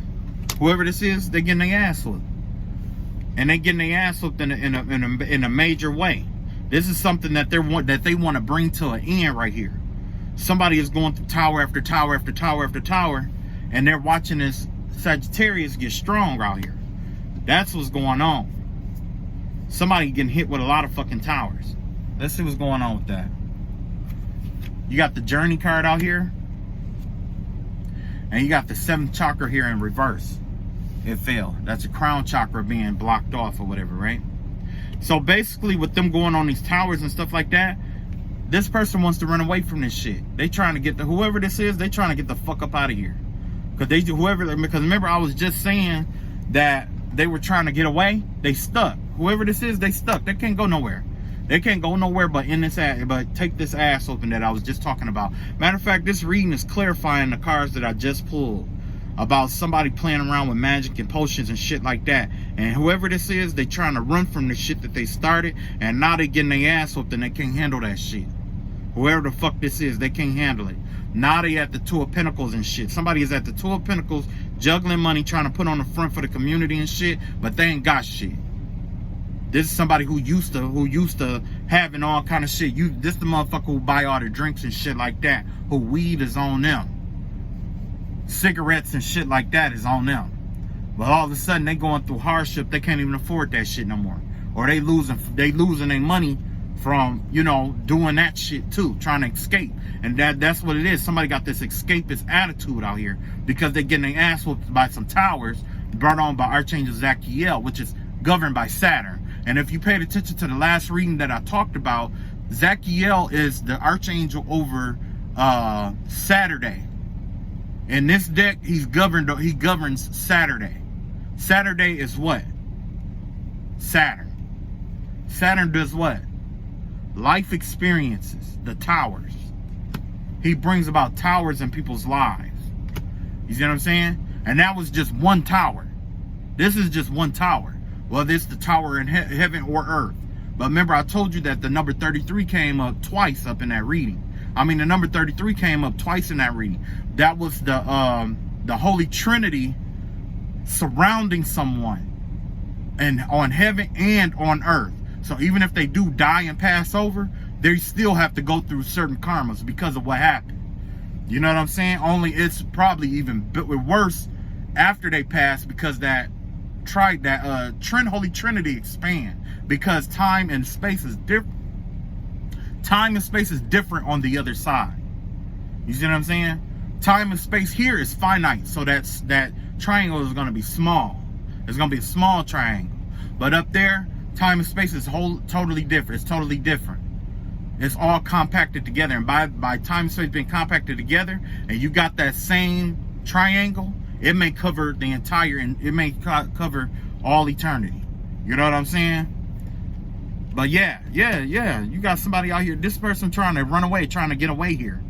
Whoever this is, they're getting their ass whooped. And they're getting their ass whooped in a major way. This is something that they want to bring to an end right here. Somebody is going through tower after tower after tower after tower, and they're watching this Sagittarius get strong out here. That's what's going on. Somebody getting hit with a lot of fucking towers. Let's see what's going on with that. You got the Journey card out here. And you got the 7th chakra here in reverse. It failed. That's a crown chakra being blocked off or whatever, right? So basically with them going on these towers and stuff like that, this person wants to run away from this shit. They trying to get whoever this is, they trying to get the fuck up out of here. Because remember I was just saying that they were trying to get away. They stuck. Whoever this is, they stuck. They can't go nowhere. They can't go nowhere but take this ass open that I was just talking about. Matter of fact, this reading is clarifying the cards that I just pulled about somebody playing around with magic and potions and shit like that. And whoever this is, they trying to run from the shit that they started, and now they getting their ass whooped and they can't handle that shit. Whoever the fuck this is, they can't handle it. Now they at the 2 of Pentacles and shit. Somebody is at the 2 of Pentacles juggling money, trying to put on the front for the community and shit, but they ain't got shit. This is somebody who used to having all kind of shit. This the motherfucker who buy all the drinks and shit like that. Who weed is on them. Cigarettes and shit like that is on them. But all of a sudden they going through hardship. They can't even afford that shit no more. Or they losing their money from, you know, doing that shit too, trying to escape. And that's what it is. Somebody got this escapist attitude out here because they're getting their ass whooped by some towers brought on by Archangel Zachiel, which is governed by Saturn. And if you paid attention to the last reading that I talked about, Zachiel is the archangel over Saturday. In this deck, he governs Saturday. Saturday is what? Saturn. Saturn does what? Life experiences, the towers. He brings about towers in people's lives. You see what I'm saying? And that was just one tower. This is just one tower. Well, this is the tower in heaven or earth. But remember, I told you that the number 33 came up twice up in that reading. I mean, the number 33 came up twice in that reading. That was the Holy Trinity surrounding someone, and on heaven and on earth. So even if they do die and pass over, they still have to go through certain karmas because of what happened. You know what I'm saying? Only it's probably even worse after they pass, because that Holy Trinity expand, because time and space is different. Time and space is different on the other side. You see what I'm saying? Time and space here is finite, so that triangle is going to be small. It's going to be a small triangle. But up there, time and space is totally different. It's totally different. It's all compacted together, and by time and space being compacted together, and you got that same triangle, It may cover the entire, and it may cover all eternity. You know what I'm saying? But yeah, you got somebody out here, this person trying to run away, trying to get away here.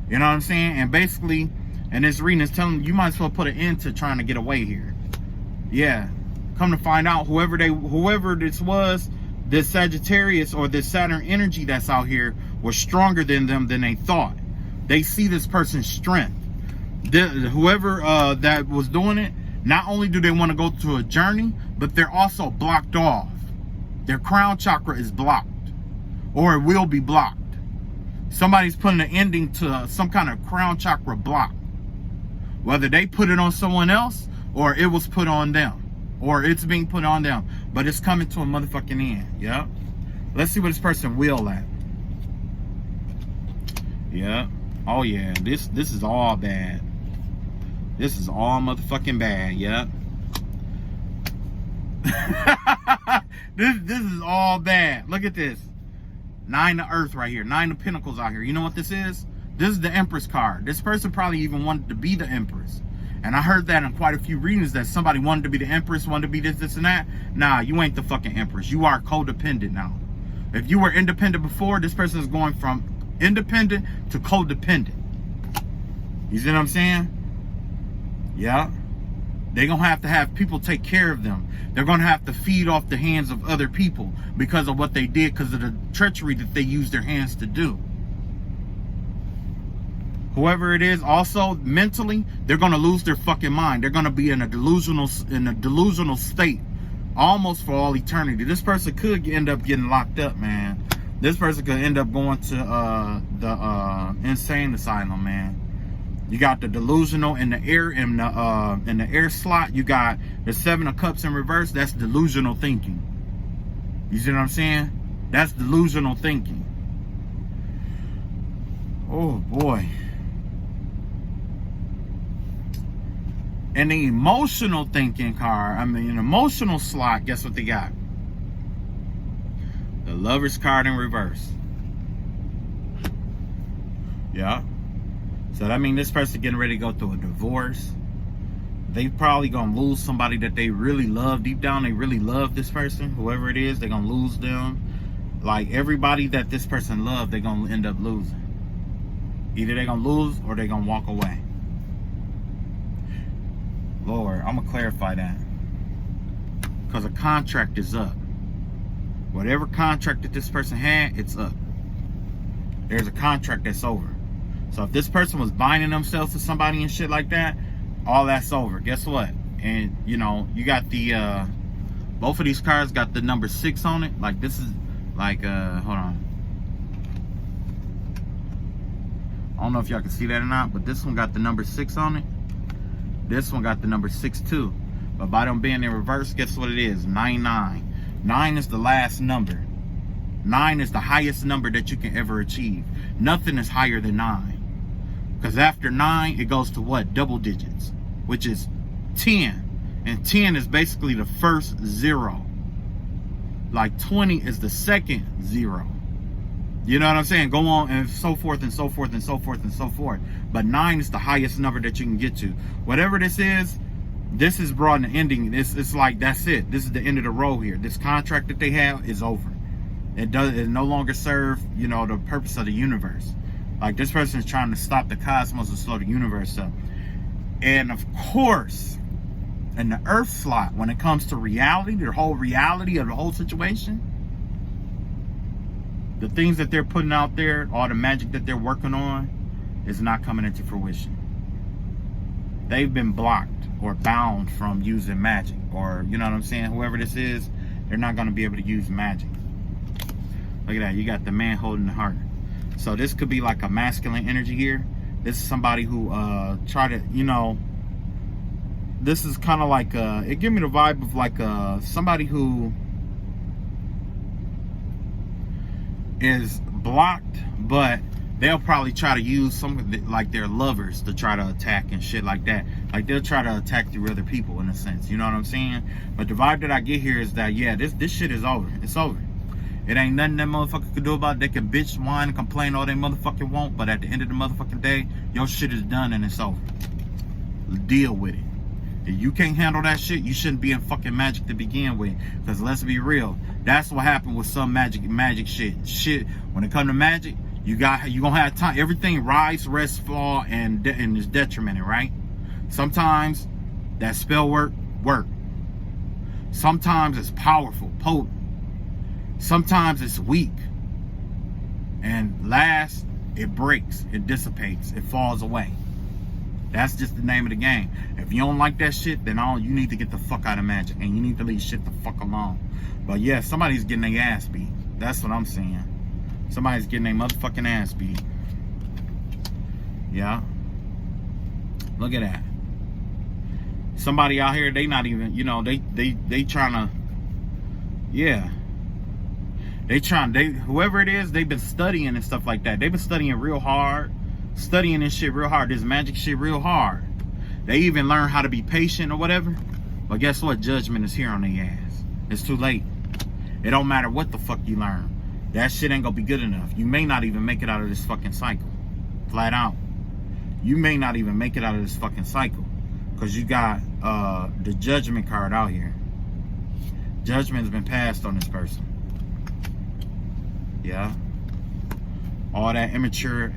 You know what I'm saying? And basically, and this reading is telling you, you might as well put an end to trying to get away here. Yeah. Come to find out, whoever this was, this Sagittarius or this Saturn energy that's out here was stronger than them than they thought. They see this person's strength. Whoever that was doing it, not only do they want to go to a journey, but they're also blocked off. Their crown chakra is blocked, or it will be blocked. Somebody's putting an ending to some kind of crown chakra block. Whether they put it on someone else, or it was put on them, or it's being put on them, but it's coming to a motherfucking end. Yeah. Let's see what this person will at. Yeah. Oh yeah. This is all bad. This is all motherfucking bad. Yeah. This is all bad. Look at this. 9 of Earth right here. 9 of Pentacles out here. You know what this is? This is the Empress card. This person probably even wanted to be the Empress. And I heard that in quite a few readings, that somebody wanted to be the Empress, wanted to be this, and that. Nah, you ain't the fucking Empress. You are codependent now. If you were independent before, this person is going from independent to codependent. You see what I'm saying? Yeah. They're going to have people take care of them. They're going to have to feed off the hands of other people because of what they did, because of the treachery that they used their hands to do. Whoever it is, also mentally, they're going to lose their fucking mind. They're going to be in a delusional state almost for all eternity. This person could end up getting locked up, man. This person could end up going to the insane asylum, man. You got the delusional in the air, in the air slot. You got the 7 of Cups in reverse. That's delusional thinking. You see what I'm saying? That's delusional thinking. Oh boy. And the emotional thinking card, an emotional slot, guess what they got? The Lover's card in reverse. Yeah. So that means this person getting ready to go through a divorce. They probably gonna lose somebody that they really love. Deep down, they really love this person. Whoever it is, they're gonna lose them. Like everybody that this person loved, they're gonna end up losing. Either they're gonna lose or they're gonna walk away. Lord, I'm gonna clarify that. Because a contract is up. Whatever contract that this person had, it's up. There's a contract that's over. So if this person was binding themselves to somebody and shit like that, all that's over. Guess what? And you know, you got the both of these cards got the number 6 on it. Like this is like hold on. I don't know if y'all can see that or not, but this one got the number 6 on it. This one got the number 6 too. But by them being in reverse, guess what it is? 99. 9 is the last number. 9 is the highest number that you can ever achieve. Nothing is higher than 9. Because after 9, it goes to what? Double digits, which is 10. And 10 is basically the first 0. Like 20 is the second 0. You know what I'm saying? Go on and so forth and so forth and so forth and so forth. But 9 is the highest number that you can get to. Whatever this is brought an ending. It's like, that's it. This is the end of the road here. This contract that they have is over. It no longer serve, you know, the purpose of the universe. Like this person is trying to stop the cosmos and slow the universe up. And of course, in the Earth slot, when it comes to reality, the whole reality of the whole situation, the things that they're putting out there, all the magic that they're working on, is not coming into fruition. They've been blocked or bound from using magic, or you know what I'm saying? Whoever this is, they're not going to be able to use magic. Look at that. You got the man holding the heart. So this could be like a masculine energy here. This is somebody who try to, you know, this is kind of like it give me the vibe of like somebody who is blocked, but they'll probably try to use some like their lovers to try to attack and shit like that. Like they'll try to attack through other people in a sense. You know what I'm saying? But the vibe that I get here is that, yeah, this shit is over. It's over. It ain't nothing that motherfucker could do about it. They can bitch, whine, and complain all they motherfucking want, but at the end of the motherfucking day, your shit is done and it's over. Deal with it. If you can't handle that shit, you shouldn't be in fucking magic to begin with. Because let's be real, that's what happened with some magic shit. When it comes to magic, you gonna have time. Everything rise, rest, fall, and is detrimented, right? Sometimes that spell work. Sometimes it's powerful, potent. Sometimes it's weak. And last, it breaks, it dissipates, it falls away. That's just the name of the game. If you don't like that shit, then you need to get the fuck out of magic, and you need to leave shit the fuck alone. But yeah, somebody's getting their ass beat. That's what I'm saying. Somebody's getting their motherfucking ass beat. Yeah. Look at that. Somebody out here, they not even, you know, they trying to, yeah. Whoever it is, they've been studying and stuff like that. They've been studying real hard. Studying this shit real hard. This magic shit real hard. They even learn how to be patient or whatever. But guess what? Judgment is here on their ass. It's too late. It don't matter what the fuck you learn. That shit ain't gonna be good enough. You may not even make it out of this fucking cycle. Flat out. You may not even make it out of this fucking cycle. Because you got the judgment card out here. Judgment has been passed on this person. Yeah. All that immature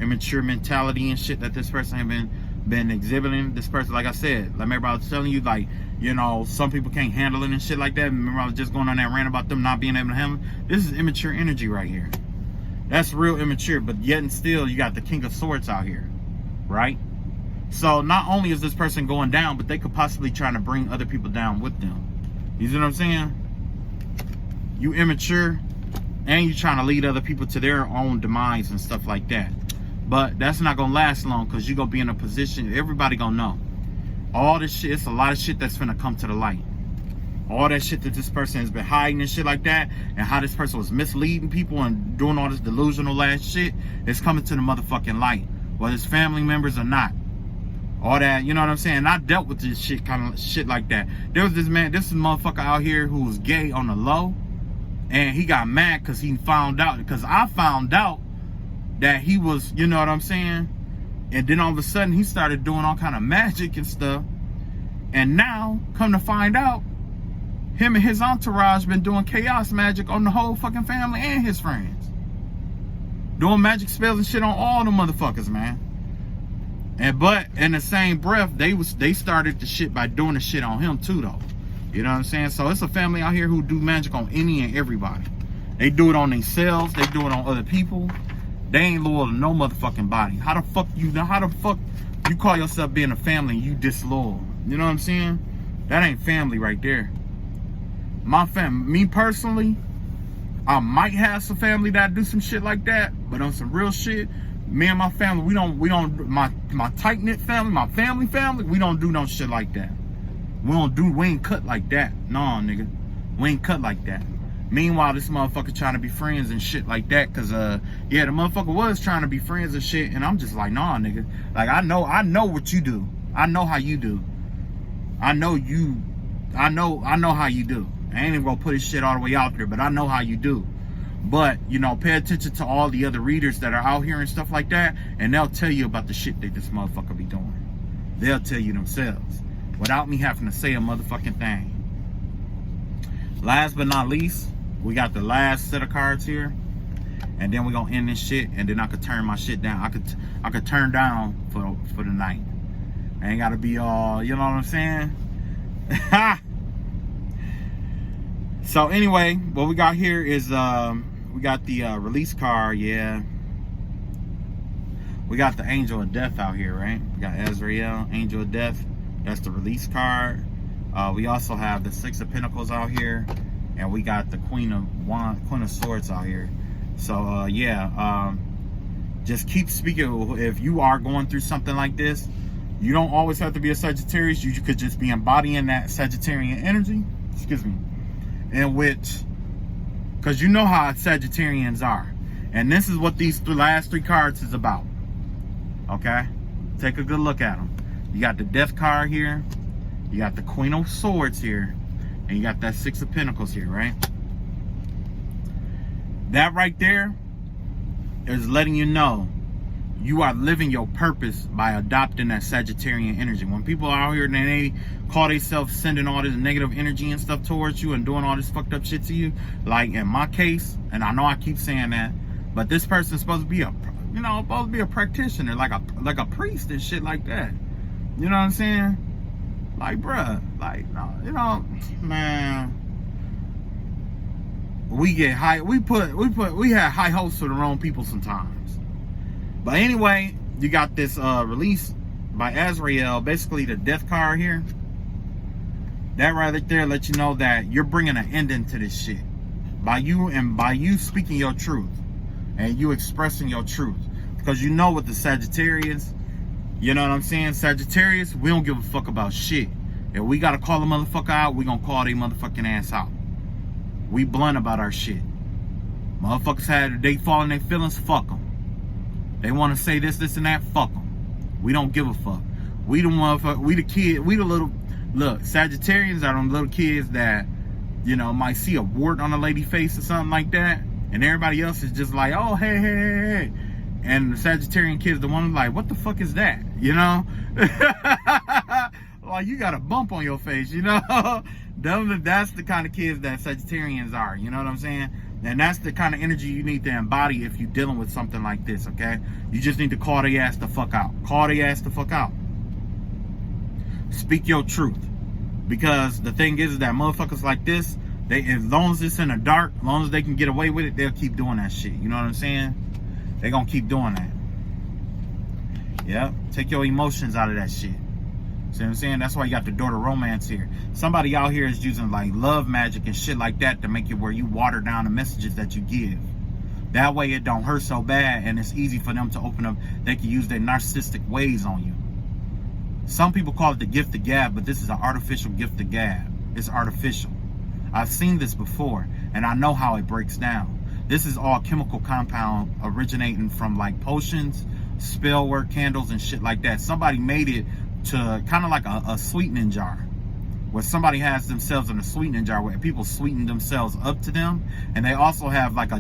mentality and shit that this person have been exhibiting. This person, like I said, remember I was telling you, like, you know, some people can't handle it and shit like that. Remember I was just going on that rant about them not being able to handle it. This is immature energy right here. That's real immature, but yet and still you got the King of Swords out here, right? So not only is this person going down, but they could possibly trying to bring other people down with them. You see what I'm saying? You immature, and you're trying to lead other people to their own demise and stuff like that. But that's not gonna last long, because you're gonna be in a position, everybody gonna know. All this shit, it's a lot of shit that's gonna come to the light. All that shit that this person has been hiding and shit like that, and how this person was misleading people and doing all this delusional ass shit, is coming to the motherfucking light. Whether it's family members or not. All that, you know what I'm saying? I dealt with this shit, kind of shit like that. There was this motherfucker out here who was gay on the low. And he got mad because he found out, because I found out that he was, you know what I'm saying? And then all of a sudden he started doing all kind of magic and stuff. And now, come to find out, him and his entourage been doing chaos magic on the whole fucking family and his friends. Doing magic spells and shit on all the motherfuckers, man. But in the same breath, they started the shit by doing the shit on him too, though. You know what I'm saying? So it's a family out here who do magic on any and everybody. They do it on themselves. They do it on other people. They ain't loyal to no motherfucking body. How the fuck you call yourself being a family and you disloyal? You know what I'm saying? That ain't family right there. My family, me personally, I might have some family that do some shit like that, but on some real shit, me and my family, we don't my tight-knit family, my family, we don't do no shit like that. We ain't cut like that. Nah, nigga. We ain't cut like that. Meanwhile, this motherfucker trying to be friends and shit like that. Cause yeah, the motherfucker was trying to be friends and shit. And I'm just like, nah, nigga. Like, I know what you do. I know how you do. I know how you do. I ain't even gonna put his shit all the way out there, but I know how you do. But, you know, pay attention to all the other readers that are out here and stuff like that. And they'll tell you about the shit that this motherfucker be doing. They'll tell you themselves. Without me having to say a motherfucking thing. Last but not least, we got the last set of cards here. And then we're gonna end this shit, and then I could turn my shit down. I could turn down for the night. I ain't gotta be all, you know what I'm saying? So anyway, what we got here is we got the release card, yeah. We got the Angel of Death out here, right? We got Azrael, Angel of Death. That's the release card. We also have the Six of Pentacles out here, and we got the Queen of Swords out here. So yeah, just keep speaking. If you are going through something like this, you don't always have to be a Sagittarius. You could just be embodying that Sagittarian energy. Excuse me. In which, because you know how Sagittarians are, and this is what these last three cards is about. Okay, take a good look at them. You got the Death card here, you got the Queen of Swords here, and you got that Six of Pentacles here, right? That right there is letting you know you are living your purpose by adopting that Sagittarian energy. When people are out here and they call themselves sending all this negative energy and stuff towards you and doing all this fucked up shit to you, like in my case, and I know I keep saying that, but this person's supposed to be a practitioner, like a priest and shit like that. You know what I'm saying? Like, bruh, like, no, you know, man. We get high. We had high hopes for the wrong people sometimes. But anyway, you got this release by Astral, basically the death card here. That right there lets you know that you're bringing an ending to this shit by you speaking your truth and you expressing your truth, because you know what the Sagittarius. You know what I'm saying? Sagittarius, we don't give a fuck about shit. If we gotta call a motherfucker out, we gonna call their motherfucking ass out. We blunt about our shit. Motherfuckers they fall in their feelings, fuck them. They want to say this and that, fuck them. We don't give a fuck. We the motherfucker, we the kid, we the little, look, Sagittarians are them little kids that, you know, might see a wart on a lady face or something like that, and everybody else is just like, oh, hey. And the Sagittarian kid's the one like, what the fuck is that? You know? Like, you got a bump on your face, you know? That's the kind of kids that Sagittarians are, you know what I'm saying? And that's the kind of energy you need to embody if you're dealing with something like this, okay? You just need to call their ass the fuck out. Call their ass the fuck out. Speak your truth. Because the thing is that motherfuckers like this, as long as it's in the dark, as long as they can get away with it, they'll keep doing that shit. You know what I'm saying? They're gonna keep doing that. Yeah, take your emotions out of that shit. See what I'm saying? That's why you got the door to romance here. Somebody out here is using like love magic and shit like that to make it where you water down the messages that you give. That way it don't hurt so bad and it's easy for them to open up. They can use their narcissistic ways on you. Some people call it the gift of gab, but this is an artificial gift of gab. It's artificial. I've seen this before and I know how it breaks down. This is all chemical compound originating from like potions, spellwork, candles and shit like that. Somebody made it to kind of like a sweetening jar, where somebody has themselves in a sweetening jar where people sweeten themselves up to them, and they also have like a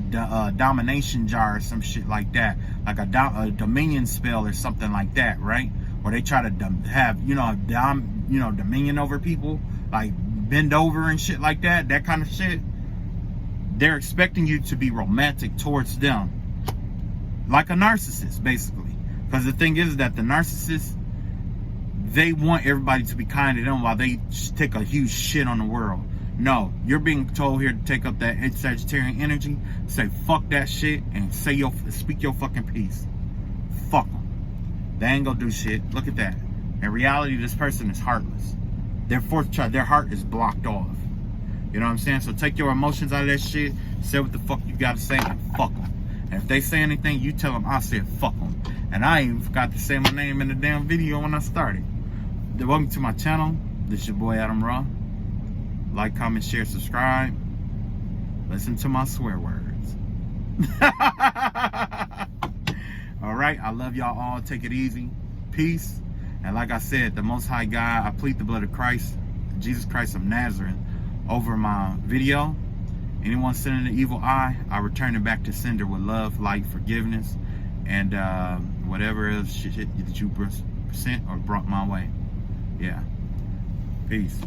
domination jar or some shit like that, like a dominion spell or something like that, right? Where they try to have dominion over people, like bend over and shit like that, that kind of shit. They're expecting you to be romantic towards them, like a narcissist, basically. Because the thing is that the narcissist, they want everybody to be kind to them while they take a huge shit on the world. No, you're being told here to take up that Sagittarian energy, say fuck that shit, and speak your fucking piece. Fuck them. They ain't gonna do shit. Look at that. In reality, this person is heartless. Their heart is blocked off. You know what I'm saying? So take your emotions out of that shit, say what the fuck you gotta say, and fuck them. And if they say anything, you tell them I said fuck them. And I even forgot to say my name in the damn video when I started. Welcome to my channel. This is your boy Adam Raw. Like, comment, share, subscribe. Listen to my swear words. Alright, I love y'all all. Take it easy. Peace. And like I said, the Most High God, I plead the blood of Christ, Jesus Christ of Nazareth, over my video. Anyone sending an evil eye, I return it back to sender with love, light, forgiveness, and whatever else shit that you present or brought my way. Yeah. Peace.